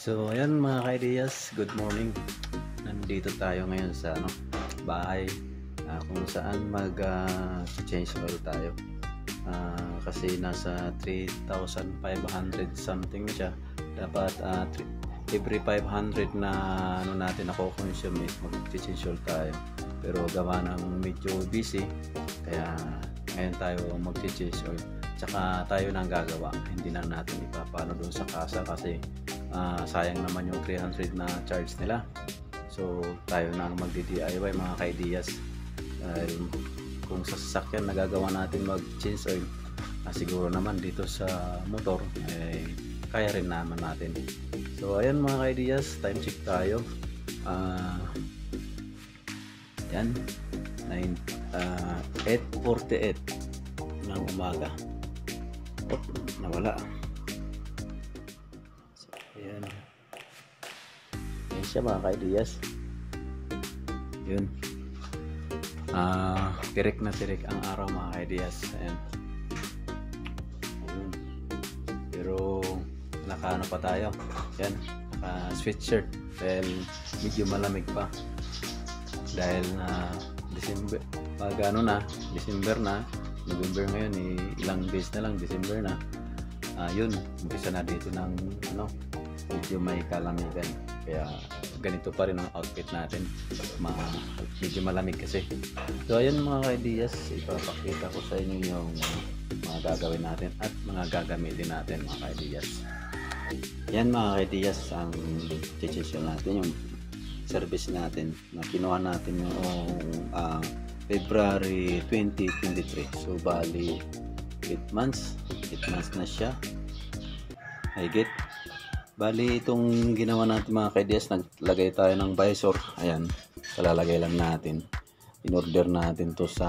So ayan mga ka-ideas, good morning. Nandito tayo ngayon sa bahay kung saan mag-change oil tayo. Kasi nasa 3,500 something siya. Dapat every 500 na natin nako-consume mag-change oil tayo. Pero gawa ng medyo busy, kaya ngayon tayo mag-change oil. Tsaka tayo nang gagawa, hindi na natin ipapano doon sa kasa kasi sayang naman yung 300 na charge nila. So tayo na magdi-DIY mga ka-ideas. Dahil kung sa sasakyan nagagawa natin mag-change oil, siguro naman dito sa motor kaya rin naman natin. So ayan mga ka-ideas, time check tayo. Yan 8:48 ng umaga. Nawala. So, ayan siya mga ka-ideas. Yun, tirik na tirik ang araw mga ka-ideas. Ayan. Pero naka pa tayo. Yan, naka sweatshirt dahil medyo malamig pa. Dahil December, December na, November ngayon, ilang days na lang December na. Yun, umpisa na dito ng medyo may kalamigan, kaya ganito pa rin ang outfit natin, medyo malamig kasi. So ayan mga ka-ideas, ipapakita ko sa inyo yung mga gagawin natin at mga gagamitin natin mga ka-ideas. Yan mga ka-ideas, ang decision natin, yung service natin na kinuha natin yung February 2023. So bali 8 months na siya. Higit. Bali itong ginawa natin mga ka-ideas, naglagay tayo ng visor. Ayan, kalalagay lang natin. In-order natin to sa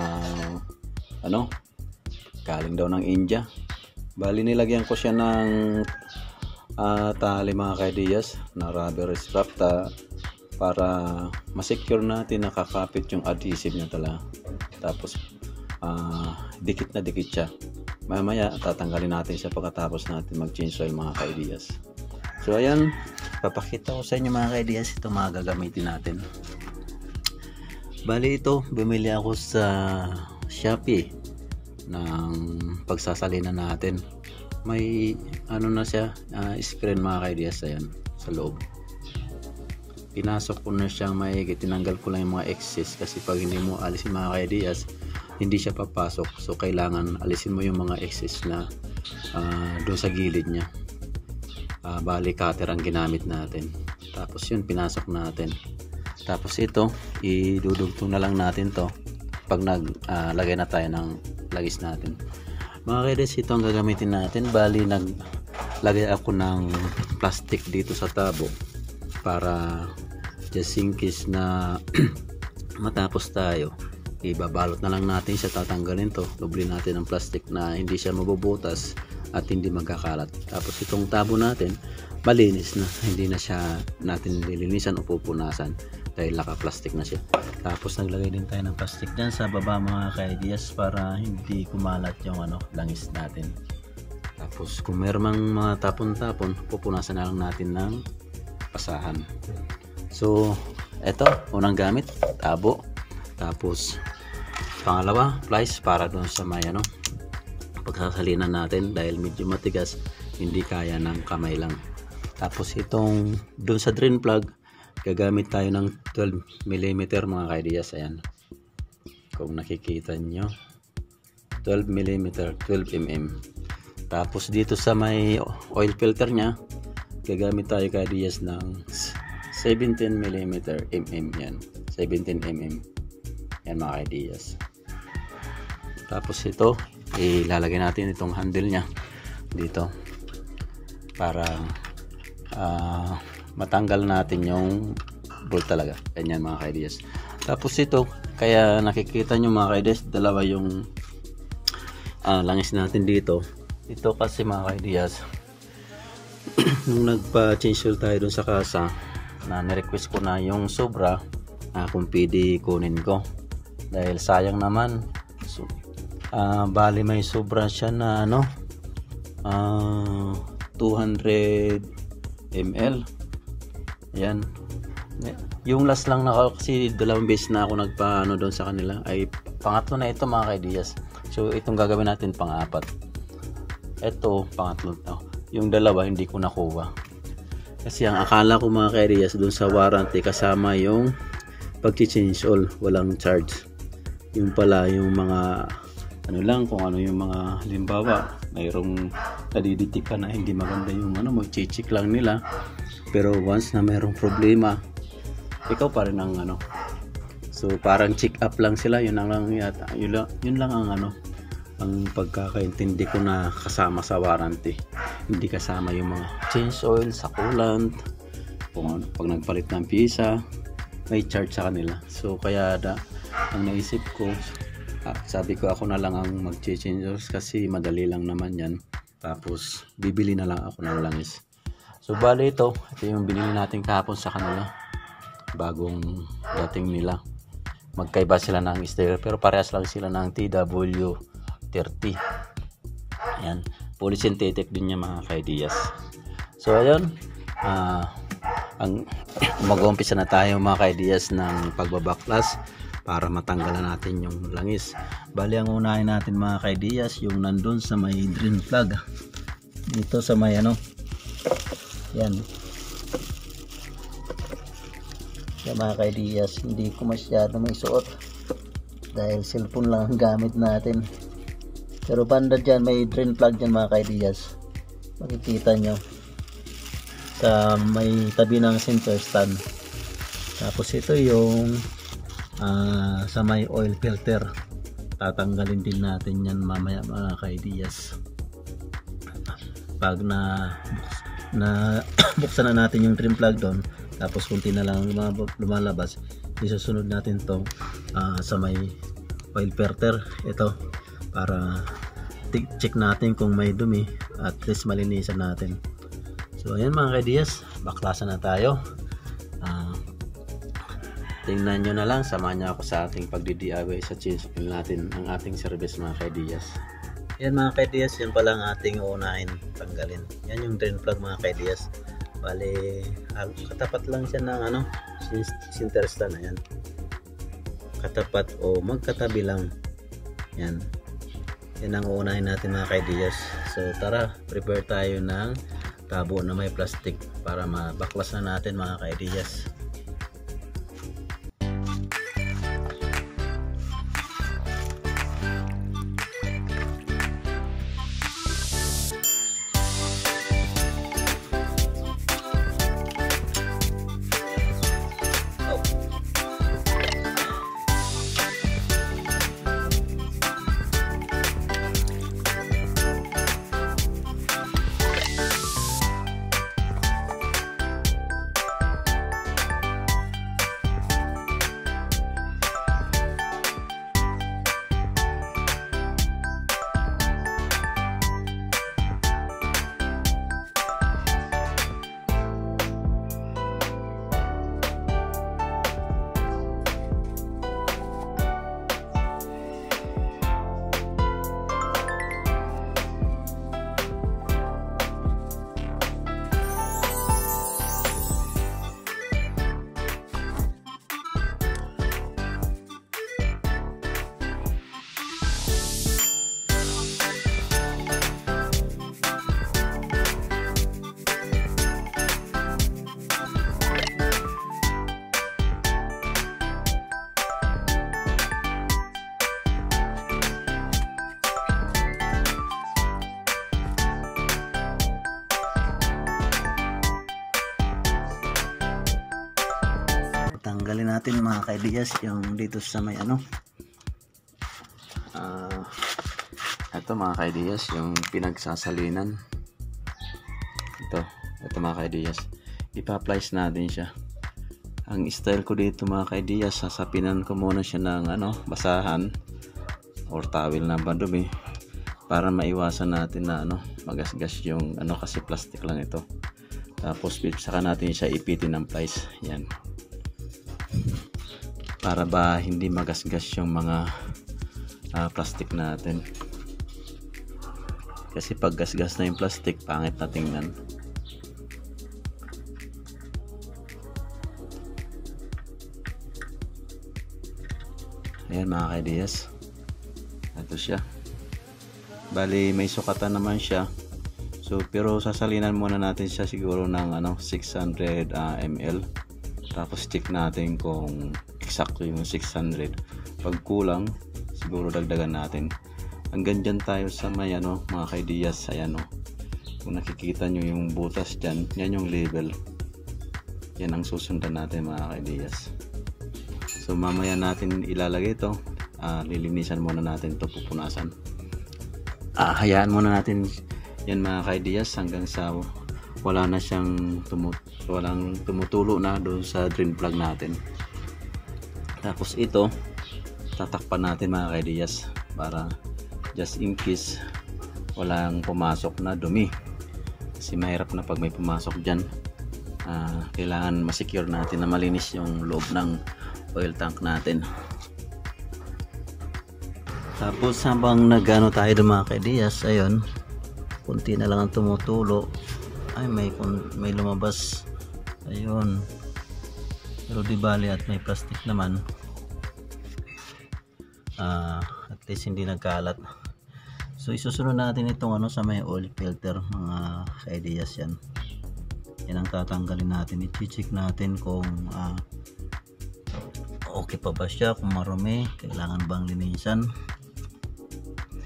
galing daw ng India. Bali nilagyan ko siya ng tali mga ka-ideas na rubber strap para ma-secure natin, nakakapit yung adhesive niya talaga. Tapos dikit na dikit siya. Mamaya tatanggalin natin siya pagkatapos natin mag-change oil mga ka-ideas. So ayan, papakita ko sa inyo mga ka-ideas ito mga gagamitin natin. Bali ito, bumili ako sa Shopee ng pagsasalinan natin. May na siya, screen mga ka-ideas. Ayan, sa loob pinasok ko na siyang maigi, tinanggal ko lang yung mga excess kasi pag hindi mo alisin mga ka-ideas, hindi siya papasok. So kailangan alisin mo yung mga excess na doon sa gilid niya. Bali cutter ang ginamit natin. Tapos yun, pinasok natin. Tapos ito, idudugtong na lang natin to pag naglagay na tayo ng lagis natin. Mga ka-ideas, ito ang gagamitin natin. Bali naglagay ako ng plastic dito sa tabo para just in case na matapos tayo, ibabalot na lang natin siya, tatanggalin to, doble natin ang plastic na hindi siya mabubutas at hindi magkakalat. Tapos itong tabo natin malinis na, hindi na siya natin nililinisan o pupunasan dahil naka-plastic na siya. Tapos naglagay din tayo ng plastic dyan sa baba mga ka-ideas para hindi kumalat yung langis natin. Tapos kung meron mga tapon-tapon, pupunasan na lang natin ng pasahan. So eto, unang gamit, tabo. Tapos pangalawa, plies para doon sa may pagsasalinan natin dahil medyo matigas, hindi kaya ng kamay lang. Tapos itong doon sa drain plug, gagamit tayo ng 12mm mga ka-ideas. Ayan, kung nakikita nyo, 12mm, 12mm. Tapos dito sa may oil filter nya, gagamit tayo ka-ideas ng 17mm yan, 17mm yan mga ka-ideas. Tapos ito, ilalagay natin itong handle nya dito para matanggal natin yung bolt talaga. Ganyan mga ka-ideas. Tapos ito, kaya nakikita nyo mga ka-ideas, dalawa yung langis natin dito. Ito kasi mga ka-ideas, nung nagpa-change oil tayo dun sa kasa, na nirequest ko na yung sobra, kung pwede kunin ko dahil sayang naman. So, bali may sobra siya na 200 ml. Yan. Yung last lang na kasi 2 beses na ako nagpaano doon sa kanila, ay pangatlo na ito mga kaidiyas. So itong gagawin natin pang-apat. Ito pangatlo na. Yung 2 hindi ko nakuha. Kasi ang akala ko mga kaidiyas doon sa warranty kasama yung pag-change oil, walang charge. Yung pala yung mga ano lang, kung ano yung mga halimbawa mayroong nadiditik ka na hindi maganda yung ano, mag-check lang nila. Pero once na mayroong problema, ikaw pa rin ang ano. So parang check up lang sila, yun lang yata. Yun lang ang ano, ang pagkakaintindi ko na kasama sa warranty. Hindi kasama yung mga change oil sa coolant, kung ano, pag nagpalit ng piyesa may charge sa kanila. So kaya ang naisip ko, sabi ko ako na lang ang mag-change oil kasi madali lang naman yan. Tapos bibili na lang ako ng langis. So bali ito yung binili natin kahapon sa kanila, bagong dating nila. Magkaiba sila ng style pero parehas lang sila ng TW30. Ayan, fully synthetic din niya mga kaidiyas. So ayun, mag-uumpisa na tayo mga kaidiyas ng pagbabaklas para matanggalan natin yung langis. Bali ang unahin natin mga kaidiyas yung nandun sa may drain plug, dito sa may ano, yan. Kaya mga kaidiyas, hindi ko masyado may suot dahil cellphone lang ang gamit natin. Pero banda dyan, may drain plug dyan mga kaidiyas. Makikita nyo sa may tabi ng center stand. Tapos ito yung sa may oil filter. Tatanggalin din natin yan mamaya mga kaidiyas. Pag na buksan na natin yung drain plug doon, tapos kunti na lang lumalabas, isusunod natin to sa may oil filter ito para check natin kung may dumi at least malinisan natin. So ayan mga kaidiyas, baklasan na tayo. Tingnan nyo na lang, samahan nyo ako sa ating pagdi-DIY sa change oil natin ang ating service mga kaidiyas. Yan mga kaidiyas, yan pala ang ating uunahin tanggalin. Yan yung drain plug mga kaidiyas. Bali, katapat lang siya ng ano, center stand na yan. Katapat o magkatabi lang. Yan. Yan ang uunahin natin mga kaidiyas. So tara, prepare tayo ng tabo na may plastic para mabaklas na natin mga kaidiyas. Tanggalin natin mga kaidiyas yung dito sa may ano, ito mga kaidiyas yung pinagsasalinan. Ito mga kaidiyas, ipa-plies natin siya. Ang style ko dito mga kaidiyas, sasapinan ko muna siya ng ano, basahan or towel na madumi para maiwasan natin na ano, magasgas yung ano, kasi plastic lang ito. Tapos saka natin siya ipitin ng plies. Yan, para ba hindi magasgas yung mga plastic natin, kasi pag gasgas na yung plastic pangit na tingnan. Ayan mga kaidiyas, ito siya. Bali may sukatan naman siya. So pero sasalinan muna natin siya siguro ng 600 ml. Tapos check natin kung eksakto yung 600. Pag kulang, siguro dagdagan natin. Hanggang dyan tayo sa may mga kaidiyas. Ayan kung nakikita nyo yung butas dyan, yan yung label. Yan ang susundan natin mga kaidiyas. So mamaya natin ilalagay ito. Lilinisan muna natin ito, pupunasan. Hayaan muna natin yan mga kaidiyas hanggang sa wala na siyang walang tumutulo na doon sa drain plug natin. Tapos ito tatakpan natin mga kaidiyas para just in case walang pumasok na dumi, kasi mahirap na pag may pumasok dyan. Kailangan masecure natin na malinis yung loob ng oil tank natin. Tapos habang nagano tayo ng mga kaidiyas, ayun, kunti na lang ang tumutulo. Ay may lumabas, ayun, pero di bali at may plastic naman. At least hindi nagkalat. So isusunod natin itong sa may oil filter mga kaidiyas. Yan ang tatanggalin natin. I-check natin kung okay pa ba siya, kung marumi, kailangan bang linisan.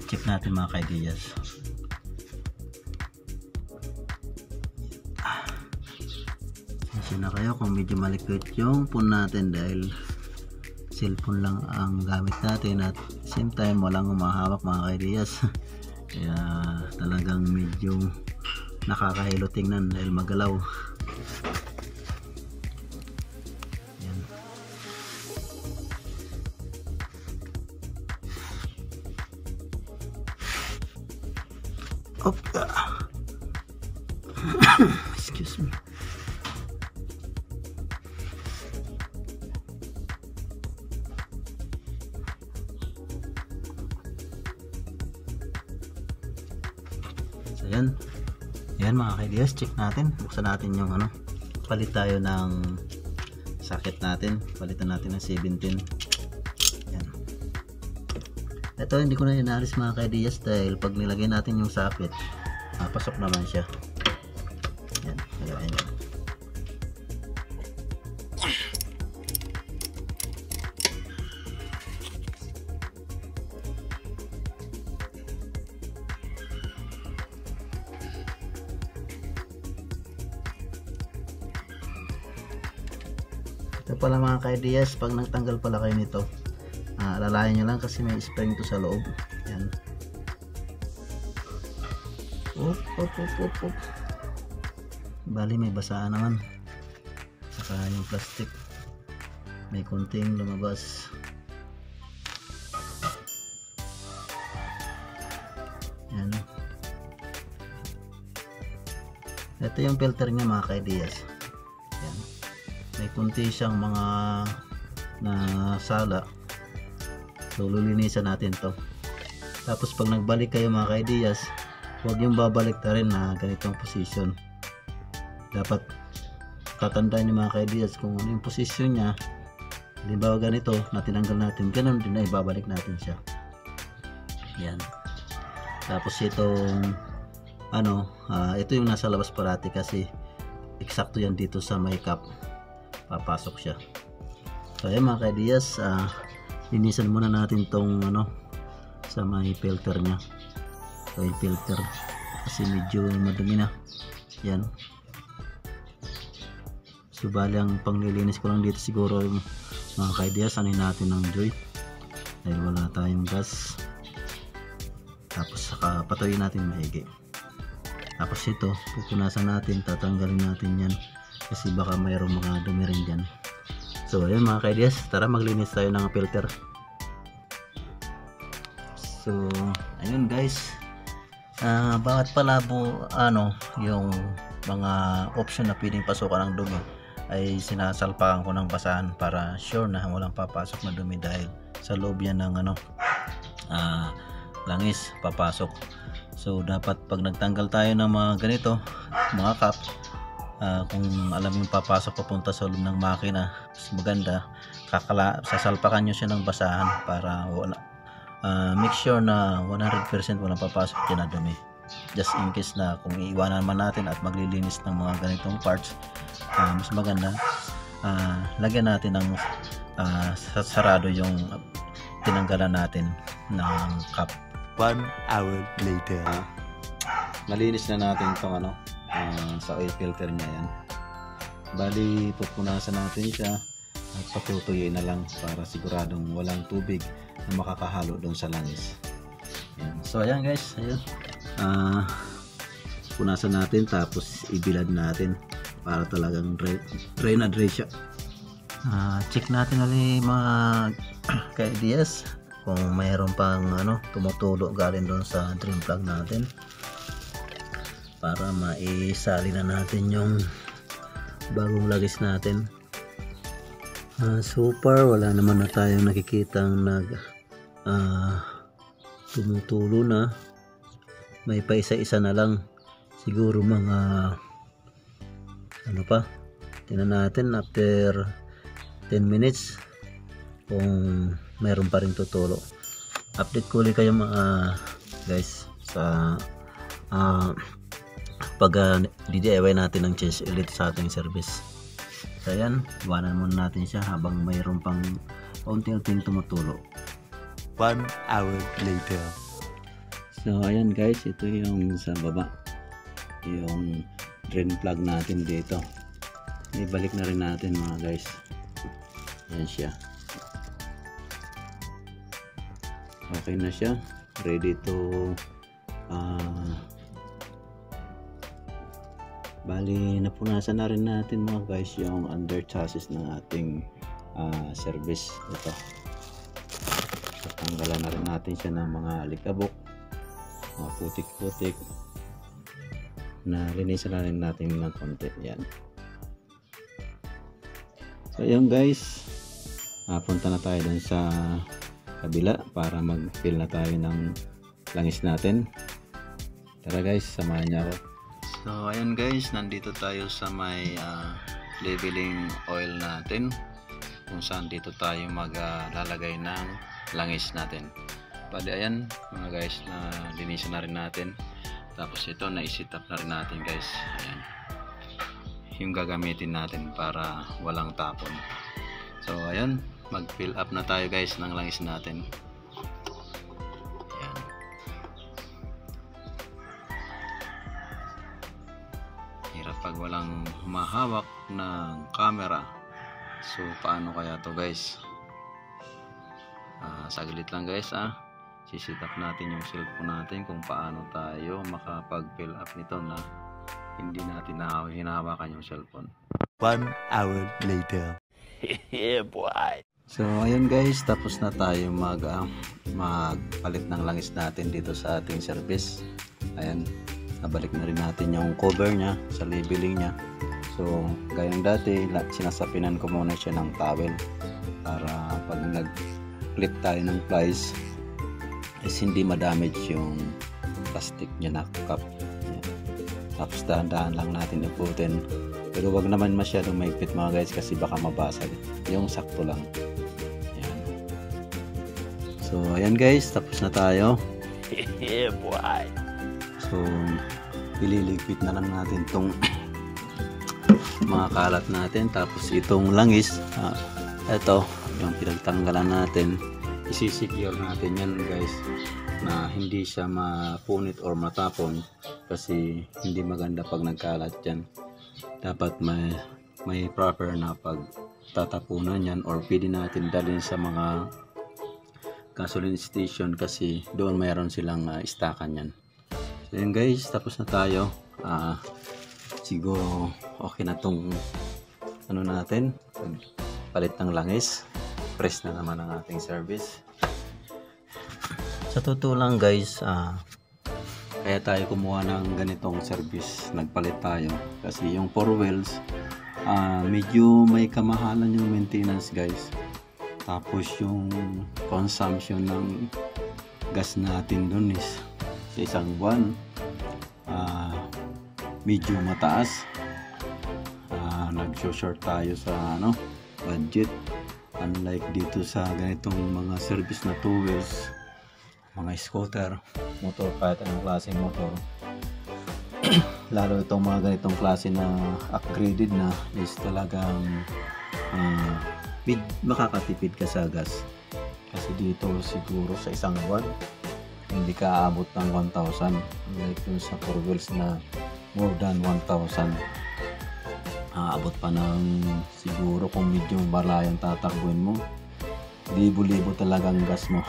Check natin mga kaidiyas. Kasi na kayo kung medyo malikot yung phone natin dahil cellphone lang ang gamit natin at same time walang humahawak mga kaidiyas. Kaya talagang medyo nakakahilo tingnan dahil magalaw. Yan. Excuse me. So yan mga kaidiyas, check natin, buksan natin yung palit tayo ng socket natin, palitan natin ng 17. Yan. Ito hindi ko na inalis mga kaidiyas dahil pag nilagay natin yung socket, pasok naman siya. Yan, yan. Ito pala mga kaidiyas, pag nagtanggal pala kayo nito, alalayan nyo lang kasi may spring to sa loob. Yan. Op. Bali may basaan naman. Saka yung plastic may konting lumabas. Yan. Ito yung filter niya mga kaidiyas. Yan. May kunti siyang mga sala. So lulinisan natin to. Tapos pag nagbalik kayo mga kaidiyas, huwag yung babalik na rin na ganitong position. Dapat tatandaan nyo mga kaidiyas kung ano yung position nya. Halimbawa ganito na tinanggal natin, ganun din na ibabalik natin siya. Yan. Tapos itong ito yung nasa labas parati kasi eksakto yan dito sa may cap, papasok siya. So ayan mga kaidiyas, linisan muna natin tong sa may filter nya, oil filter, kasi medyo madumi na. Yan. So bali ang panglilinis ko lang dito siguro mga kaidiyas, anin natin ng joy dahil wala tayong gas. Tapos saka patuloy natin maigi. Tapos ito pupunasan natin, tatanggalin natin yan kasi baka mayroong mga dumi rin dyan. So ayun mga kaidiyas, tara maglinis tayo ng filter. So ayun guys, bakit pala yung mga option na pwedeng pasukan ng dumi ay sinasalpakan ko ng basahan para sure na walang papasok na dumi dahil sa loob yan ng langis papasok. So dapat pag nagtanggal tayo ng mga ganito, mga cap, kung alam yung papasok papunta sa loob ng makina, mas maganda sasalpakan nyo siya ng basahan para wala make sure na 100% walang papasok dyan na dumi, just in case na kung iiwanan man natin at maglilinis ng mga ganitong parts, mas maganda lagyan natin ng sarado yung tinanggalan natin ng cap. 1 hour later. Malinis na natin itong sa oil filter niya yan. Bali pupunasan natin siya at patutuyin na lang para siguradong walang tubig na makakahalo doon sa langis. Yan. So ayan guys, ayun. Punasan natin tapos ibilad natin para talagang dry na dry siya. Check natin ulit mga ka-ideas kung mayroon pang tumutulo galing doon sa drain plug natin para maisali na natin yung bagong lagis natin. So far wala naman na tayong nakikitang tumutulo na. May pa isa-isa na lang, siguro mga pa, tingnan natin after 10 minutes kung mayroon pa rin tutulo. Update ko ulit kayo mga guys sa pag DIY natin ng change ulit sa ating service. So ayan, iwanan muna natin siya habang mayroon pang unti-unting tumutulo. 1 hour later. So ayan guys, ito yung sa baba, yung drain plug natin dito. Ibalik na rin natin mga guys. Ayan siya. Okay na siya, ready to bali napunasan na rin natin mga guys yung under chassis ng ating service. Ito, tanggalan na rin natin siya ng mga alikabok, mga putik-putik na linisan na rin natin ng konti. Yan. So yun guys, punta na tayo dun sa kabila para mag-fill na tayo ng langis natin. Tara guys, samahan niyo ako. So ayan guys, nandito tayo sa may leveling oil natin, kung saan dito tayo maglalagay ng langis natin. Bali ayan mga guys, na linisan na rin natin. Tapos ito na-set up na rin natin guys. Ayan, yung gagamitin natin para walang tapon. So ayan, mag-fill up na tayo guys ng langis natin. Ayan. Hirap pag walang humahawak ng camera. So paano kaya to guys? Saglit lang guys, sisit up natin yung cellphone natin kung paano tayo makapag-fill up nito na hindi natin hinahawakan yung cellphone. 1 hour later. Yeah boy. So ayun guys, tapos na tayo magpalit ng langis natin dito sa ating service. Ayan, nabalik na rin natin yung cover nya sa labeling nya. So gayong dati, sinasapinan ko muna siya ng towel para pag nag-clip tayo ng plies is hindi ma-damage yung plastic nya na cup. Ayan. Tapos dahan-dahan lang natin iputin, pero wag naman masyadong maipit mga guys kasi baka mabasag. Yung sakto lang. Ayan. So ayan guys, tapos na tayo. Yeah boy. So ililigpit na lang natin tong mga kalat natin. Tapos itong langis, ito yung pinagtanggalan natin, isisecure natin yan guys, na hindi siya mapunit or matapon kasi hindi maganda pag nagkalat yan. Dapat may proper na pagtatapunan yan, or pwede natin dalhin sa mga gasoline station kasi doon mayroon silang istakan yan. So yun guys, tapos na tayo. Siguro okay na tong natin, palit ng langis. Press na naman ang ating service. Sa totoo lang guys, kaya tayo kumuha ng ganitong service, nagpalit tayo kasi yung 4 wheels medyo may kamahalan yung maintenance guys. Tapos yung consumption ng gas natin dun is sa isang buwan medyo mataas. nag-short tayo sa budget. Unlike dito sa ganitong mga service na two wheels, mga scooter, motor, kahit anong klaseng motor, lalo itong mga ganitong klase na upgraded na, is talagang makakatipid ka sa gas. Kasi dito siguro sa isang buwan hindi ka aabot ng 1,000, like yung sa four wheels na more than 1,000. Aabot pa ng siguro, kung medyo malayang tatakbuhin mo, libo-libo talagang gas mo.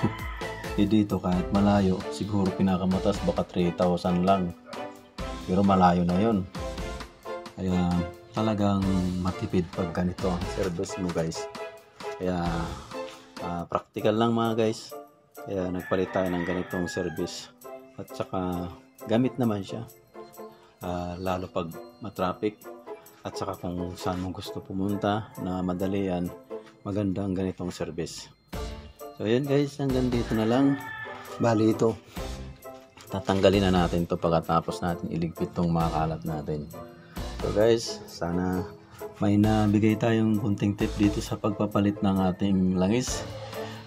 Dito kahit malayo, siguro pinakamatas baka 3,000 lang, pero malayo na yon. Kaya talagang matipid pag ganito ang service mo, guys. Kaya practical lang mga guys. Kaya nagpalit tayo ng ganitong service, at saka gamit naman siya, lalo pag matraffic, at saka kung saan mo gusto pumunta na madalian, maganda ang ganitong service. So yun guys, hanggang dito na lang. Bali ito, tatanggalin na natin to pagkatapos natin iligpit tong mga kalat natin. So guys, sana may nabigay tayong kunting tip dito sa pagpapalit ng ating langis.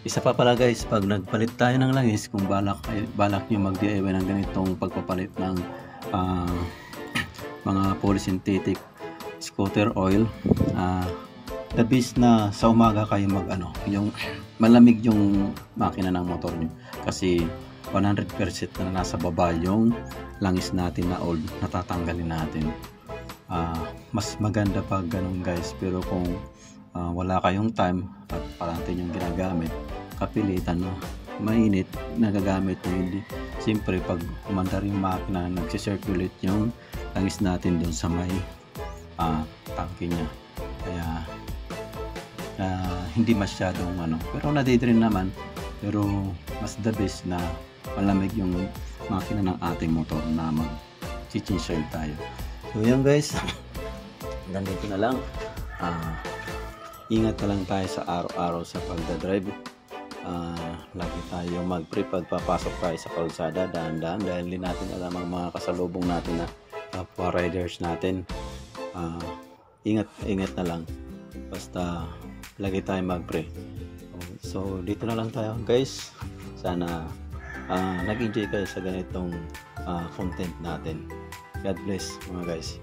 Isa pa pala guys, pag nagpalit tayo ng langis, kung balak nyo mag-DIY ng ganitong pagpapalit ng mga polysynthetic scooter oil, the best na sa umaga kayo yung malamig yung makina ng motor nyo, kasi 100% na nasa baba yung langis natin na old, natatanggalin natin. Mas maganda pag ganun guys, pero kung wala kayong time at parati yung ginagamit, kapilitan na mainit nagagamit nyo, hindi siyempre pag umandar yung makina, nagsisirculate yung langis natin doon sa may tangke nya. Kaya hindi masyadong pero nadidrain naman, pero mas the best na malamig yung makina ng ating motor na mag-change oil tayo. So yan guys, ganito na lang. Ingat na lang tayo sa araw-araw sa pagdadrive. Lagi tayo mag-pre pagpapasok tayo sa kalsada, dahan-dahan, dahil hindi natin alam ang mga kasalubong natin na kapwa riders natin. Ingat na lang, basta lagi tayo mag-pre. So dito na lang tayo guys. Sana nag-enjoy kayo sa ganitong content natin. God bless mga guys.